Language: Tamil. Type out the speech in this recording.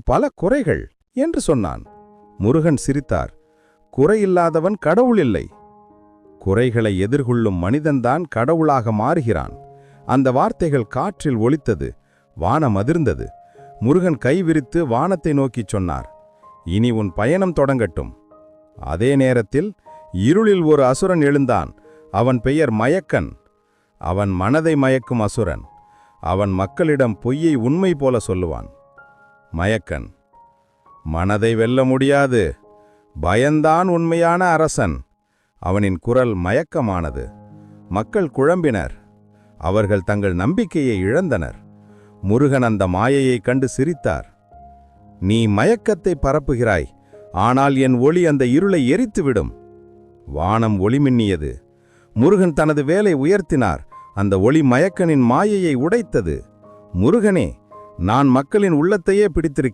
பல குறைகள் என்று சொன்னான். முருகன் சிரித்தார். குறையில்லாதவன் கடவுள் இல்லை. குறைகளை எதிர்கொள்ளும் மனிதன்தான் கடவுளாக மாறுகிறான். அந்த வார்த்தைகள் காற்றில் ஒலித்தது. வானம் அதிர்ந்தது. முருகன் கைவிரித்து வானத்தை நோக்கிச் சொன்னார், இனி உன் பயணம் தொடங்கட்டும். அதே நேரத்தில் இருளில் ஒரு அசுரன் எழுந்தான். அவன் பெயர் மயக்கன். அவன் மனதை மயக்கும் அசுரன். அவன் மக்களிடம் பொய்யை உண்மை போல சொல்லுவான். மயக்கன், மனதை வெல்ல முடியாது. பயந்தான் உண்மையான அரசன். அவனின் குரல் மயக்கமானது. மக்கள் குழம்பினர். அவர்கள் தங்கள் நம்பிக்கையை இழந்தனர். முருகன் அந்த மாயையைக் கண்டு சிரித்தார். நீ மயக்கத்தை பரப்புகிறாய், ஆனால் என் ஒளி அந்த இருளை எரித்துவிடும். வானம் ஒளிமின்னியது. முருகன் தனது வேலை உயர்த்தினார். அந்த ஒளி மயக்கனின் மாயையை உடைத்தது. முருகனே, நான் மக்களின் உள்ளத்தையே பிடித்திருக்கிறேன்.